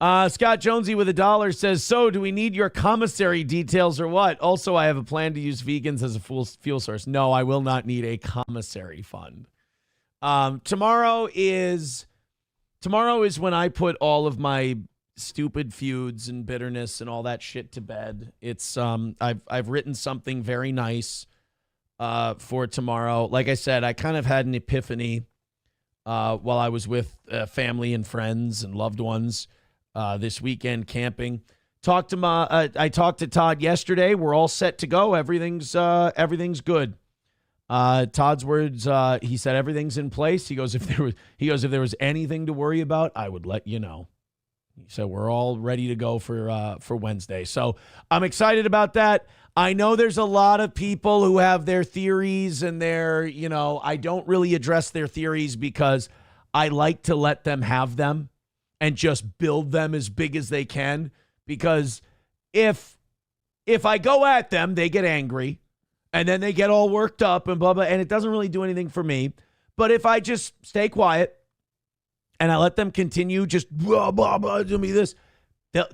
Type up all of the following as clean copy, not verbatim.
Scott Jonesy with $1 says, so do we need your commissary details or what? Also, I have a plan to use vegans as a fuel source. No, I will not need a commissary fund. Tomorrow is when I put all of my stupid feuds and bitterness and all that shit to bed. It's I've written something very nice for tomorrow. Like I said, I kind of had an epiphany while I was with family and friends and loved ones this weekend camping. I talked to Todd yesterday. We're all set to go. Everything's good. Todd's words, he said everything's in place. He goes, if there was anything to worry about, I would let you know. He said we're all ready to go for Wednesday. So I'm excited about that. I know there's a lot of people who have their theories and I don't really address their theories because I like to let them have them and just build them as big as they can. Because if I go at them, they get angry and then they get all worked up and blah, blah, and it doesn't really do anything for me. But if I just stay quiet and I let them continue just blah, blah, blah, do me this,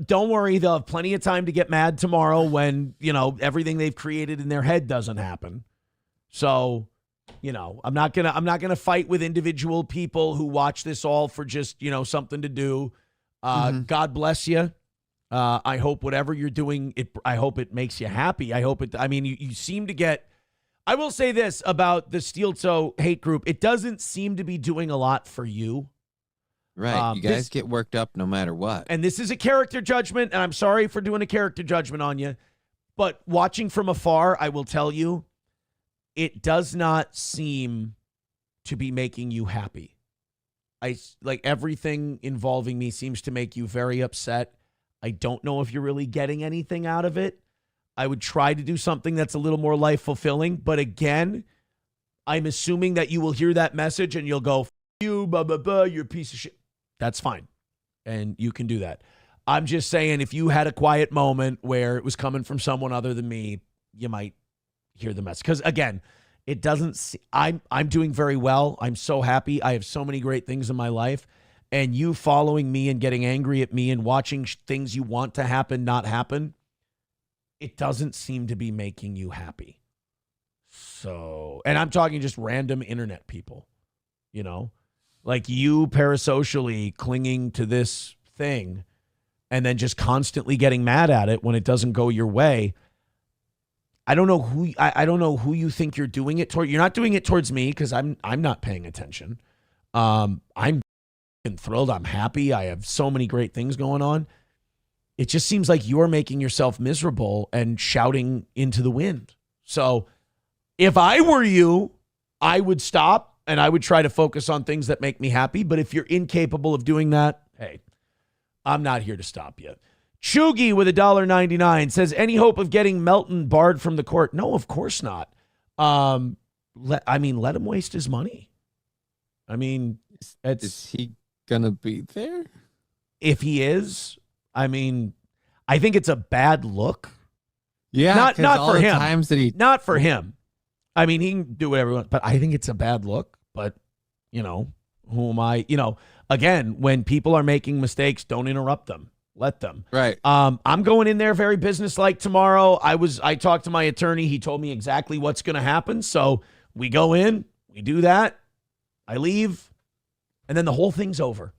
don't worry, they'll have plenty of time to get mad tomorrow when, everything they've created in their head doesn't happen. So, I'm not going to fight with individual people who watch this all for just, something to do. God bless you. I hope whatever you're doing, I hope it makes you happy. You seem to get, I will say this about the Steel Toe hate group. It doesn't seem to be doing a lot for you. Right. You guys get worked up no matter what. And this is a character judgment, and I'm sorry for doing a character judgment on you. But watching from afar, I will tell you, it does not seem to be making you happy. Everything involving me seems to make you very upset. I don't know if you're really getting anything out of it. I would try to do something that's a little more life fulfilling. But again, I'm assuming that you will hear that message and you'll go, you, blah, blah, blah, you're a piece of shit. That's fine. And you can do that. I'm just saying, if you had a quiet moment where it was coming from someone other than me, you might hear the message. Because again, it doesn't, I'm doing very well. I'm so happy. I have so many great things in my life. And you following me and getting angry at me and watching things you want to happen, not happen, it doesn't seem to be making you happy. So, and I'm talking just random internet people, like you parasocially clinging to this thing and then just constantly getting mad at it when it doesn't go your way. I don't know who you think you're doing it toward. You're not doing it towards me because I'm not paying attention. I'm thrilled. I'm happy. I have so many great things going on. It just seems like you're making yourself miserable and shouting into the wind. So if I were you, I would stop and I would try to focus on things that make me happy. But if you're incapable of doing that, hey, I'm not here to stop you. Chugi with $1.99 says, any hope of getting Melton barred from the court? No, of course not. Let him waste his money. Is he going to be there? If he is, I think it's a bad look. Yeah, not for him. Not for him. He can do whatever he wants, but I think it's a bad look. But, who am I? Again, when people are making mistakes, don't interrupt them. Let them. Right. I'm going in there very businesslike tomorrow. I talked to my attorney. He told me exactly what's going to happen. So we go in, we do that. I leave, and then the whole thing's over.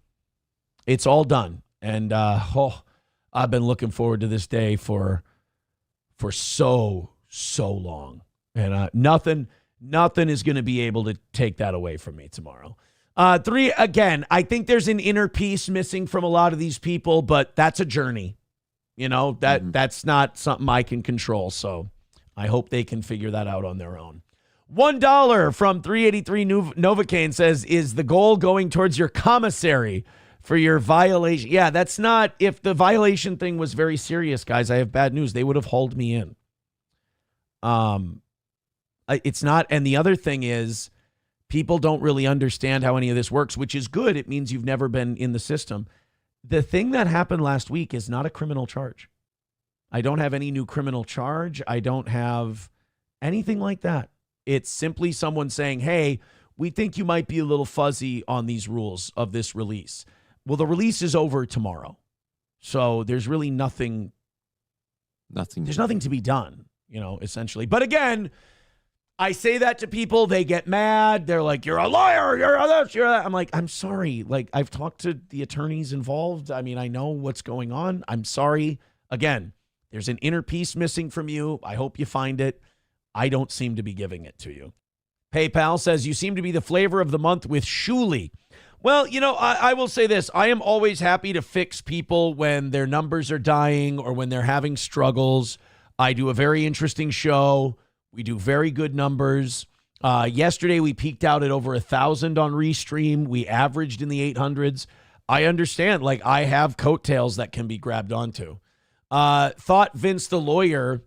It's all done. And I've been looking forward to this day for so long. And nothing is going to be able to take that away from me tomorrow. 3, again, I think there's an inner peace missing from a lot of these people, but that's a journey. That's not something I can control. So I hope they can figure that out on their own. $1 from 383 Novocaine says, is the goal going towards your commissary for your violation? Yeah, that's not, if the violation thing was very serious, guys, I have bad news. They would have hauled me in. It's not. And the other thing is, people don't really understand how any of this works, which is good. It means you've never been in the system. The thing that happened last week is not a criminal charge. I don't have any new criminal charge. I don't have anything like that. It's simply someone saying, hey, we think you might be a little fuzzy on these rules of this release. Well, the release is over tomorrow. So there's really nothing. There's nothing to be done, essentially. But again, I say that to people, they get mad. They're like, you're a liar, you're a this, you're that. I'm like, I'm sorry. Like, I've talked to the attorneys involved. I mean, I know what's going on. I'm sorry. Again, there's an inner piece missing from you. I hope you find it. I don't seem to be giving it to you. PayPal says, you seem to be the flavor of the month with Shuli. Well, I will say this. I am always happy to fix people when their numbers are dying or when they're having struggles. I do a very interesting show. We do very good numbers. Yesterday, we peaked out at over 1,000 on Restream. We averaged in the 800s. I understand. Like, I have coattails that can be grabbed onto. Thought Vince the lawyer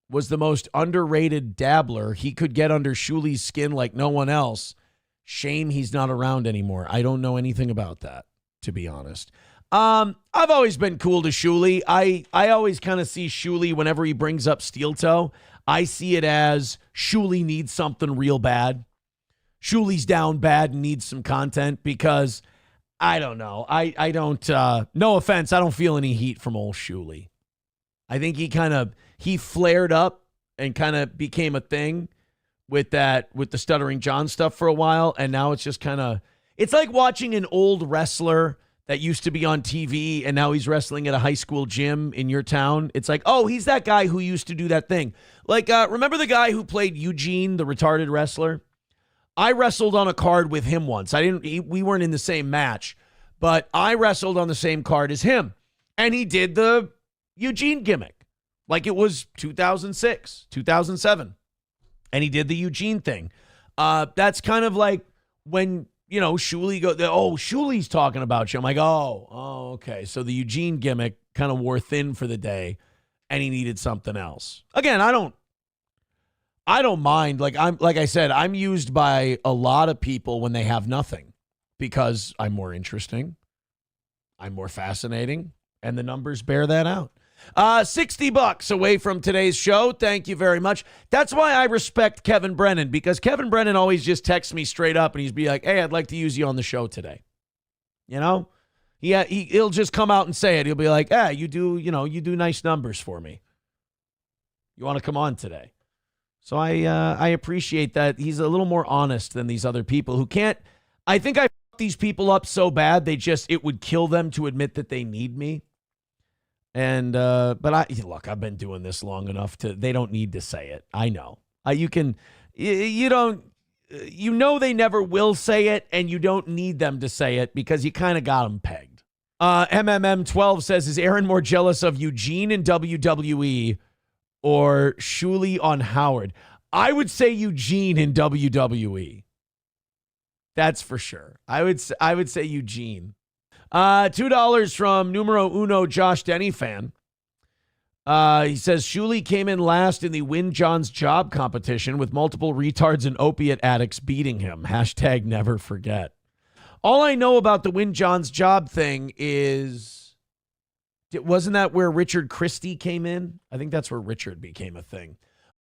was the most underrated dabbler. He could get under Shuli's skin like no one else. Shame he's not around anymore. I don't know anything about that, to be honest. I've always been cool to Shuli. I always kind of see Shuli whenever he brings up Steel Toe. I see it as Shuli needs something real bad. Shuli's down bad and needs some content because I don't know. I don't, no offense, I don't feel any heat from old Shuli. I think he flared up and kind of became a thing with the Stuttering John stuff for a while. And now it's just it's like watching an old wrestler that used to be on TV and now he's wrestling at a high school gym in your town. It's like, oh, he's that guy who used to do that thing. Like, remember the guy who played Eugene, the retarded wrestler? I wrestled on a card with him once. We weren't in the same match, but I wrestled on the same card as him. And he did the Eugene gimmick like it was 2006, 2007. And he did the Eugene thing. That's kind of like when, Shuli goes, oh, Shuli's talking about you. I'm like, oh, okay. So the Eugene gimmick kind of wore thin for the day and he needed something else. Again, I don't mind. Like I said, I'm used by a lot of people when they have nothing because I'm more interesting. I'm more fascinating. And the numbers bear that out. $60 away from today's show. Thank you very much. That's why I respect Kevin Brennan, because Kevin Brennan always just texts me straight up and he's be like, hey, I'd like to use you on the show today. He'll just come out and say it. He'll be like, hey, you do nice numbers for me. You want to come on today? So I appreciate that. He's a little more honest than these other people who can't. I think I fucked these people up so bad it would kill them to admit that they need me. And, but I've been doing this long enough they don't need to say it. I know. They never will say it and you don't need them to say it because you kind of got them pegged. MMM12 says, is Aaron more jealous of Eugene in WWE or Shuli on Howard? I would say Eugene in WWE. That's for sure. I would say Eugene. $2 from numero uno Josh Denny fan. He says, Shuli came in last in the Win John's Job competition with multiple retards and opiate addicts beating him. # never forget. All I know about the Win John's Job thing is, wasn't that where Richard Christie came in? I think that's where Richard became a thing.